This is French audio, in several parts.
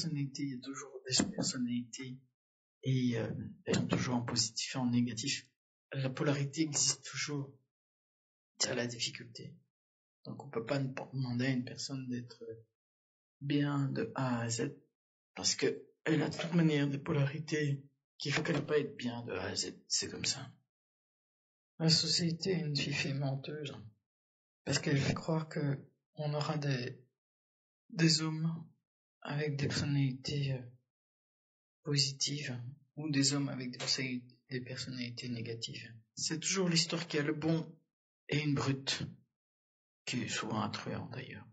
personnalités, il y a toujours des sous-personnalités et elles sont toujours en positif et en négatif. La polarité existe toujours. C'est la difficulté. Donc on peut pas demander à une personne d'être bien de A à Z parce que elle a de toute manière des polarités qui fait qu'elle ne peut pas être bien de A à Z. C'est comme ça. La société est une fille menteuse parce qu'elle fait croire que on aura des hommes avec des personnalités positives ou des hommes avec des personnalités négatives. C'est toujours l'histoire qui a le bon et une brute, qui est souvent un truand d'ailleurs.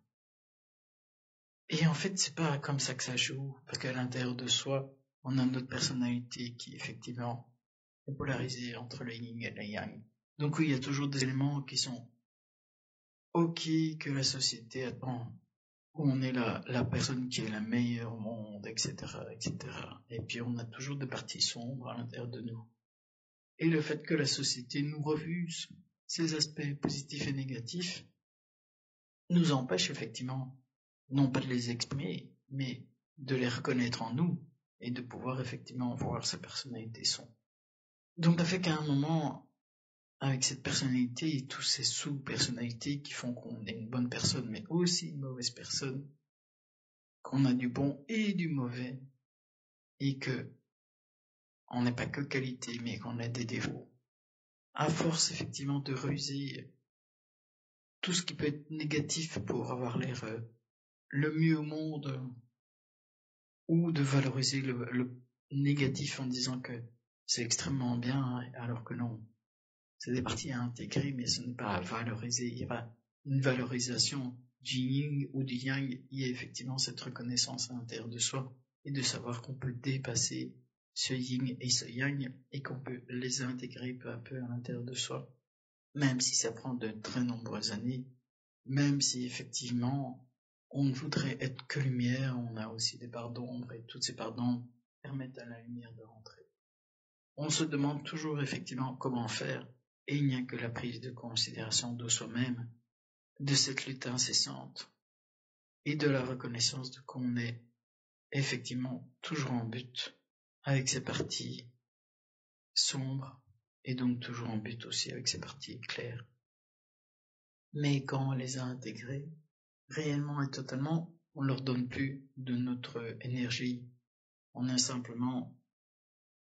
Et en fait, c'est pas comme ça que ça joue, parce qu'à l'intérieur de soi, on a notre personnalité qui effectivement est polarisée entre le yin et le yang. Donc oui, il y a toujours des éléments qui sont ok que la société attend, où on est la personne qui est la meilleure au monde, etc., etc. Et puis on a toujours des parties sombres à l'intérieur de nous. Et le fait que la société nous refuse ces aspects positifs et négatifs nous empêche effectivement, non pas de les exprimer, mais de les reconnaître en nous et de pouvoir effectivement voir sa personnalité son. Donc ça fait qu'à un moment, avec cette personnalité et toutes ces sous-personnalités qui font qu'on est une bonne personne, mais aussi une mauvaise personne, qu'on a du bon et du mauvais, et que on n'est pas que qualité, mais qu'on a des défauts. À force effectivement de ruser tout ce qui peut être négatif pour avoir l'air le mieux au monde, ou de valoriser le négatif en disant que c'est extrêmement bien, alors que non. C'est des parties à intégrer, mais ce n'est pas à valoriser. Il n'y a pas une valorisation du yin ou du yang. Il y a effectivement cette reconnaissance à l'intérieur de soi et de savoir qu'on peut dépasser ce yin et ce yang et qu'on peut les intégrer peu à peu à l'intérieur de soi. Même si ça prend de très nombreuses années, même si effectivement on ne voudrait être que lumière, on a aussi des parts d'ombre et toutes ces parts d'ombre permettent à la lumière de rentrer. On se demande toujours effectivement comment faire et il n'y a que la prise de considération de soi-même, de cette lutte incessante et de la reconnaissance de qu'on est effectivement toujours en but avec ces parties sombres et donc toujours en but aussi avec ces parties claires. Mais quand on les a intégrées, réellement et totalement, on leur donne plus de notre énergie. On est simplement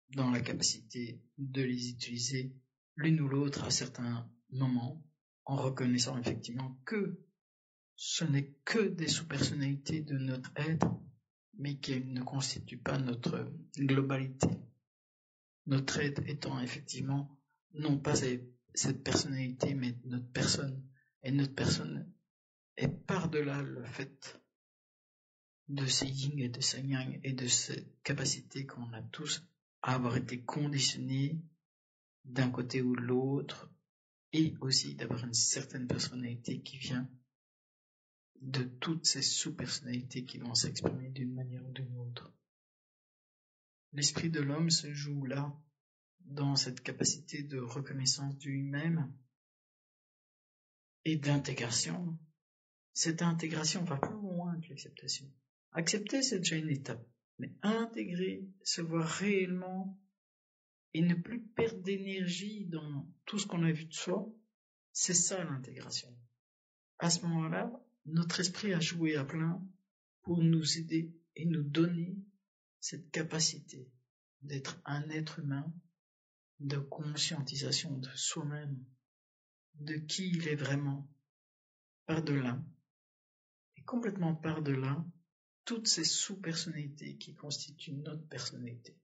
dans la capacité de les utiliser l'une ou l'autre à certains moments, en reconnaissant effectivement que ce n'est que des sous-personnalités de notre être, mais qui ne constituent pas notre globalité. Notre être étant effectivement non pas cette personnalité, mais notre personne. Et notre personne est par-delà le fait de ces yin et de ces yang et de cette capacité qu'on a tous à avoir été conditionnés d'un côté ou de l'autre et aussi d'avoir une certaine personnalité qui vient de toutes ces sous-personnalités qui vont s'exprimer d'une manière ou d'une autre. L'esprit de l'homme se joue là, dans cette capacité de reconnaissance de lui-même et d'intégration. Cette intégration va plus loin que l'acceptation. Accepter, c'est déjà une étape, mais intégrer, se voir réellement et ne plus perdre d'énergie dans tout ce qu'on a vu de soi, c'est ça l'intégration. À ce moment-là, notre esprit a joué à plein pour nous aider et nous donner cette capacité d'être un être humain, de conscientisation de soi-même, de qui il est vraiment, par-delà, et complètement par-delà toutes ces sous-personnalités qui constituent notre personnalité.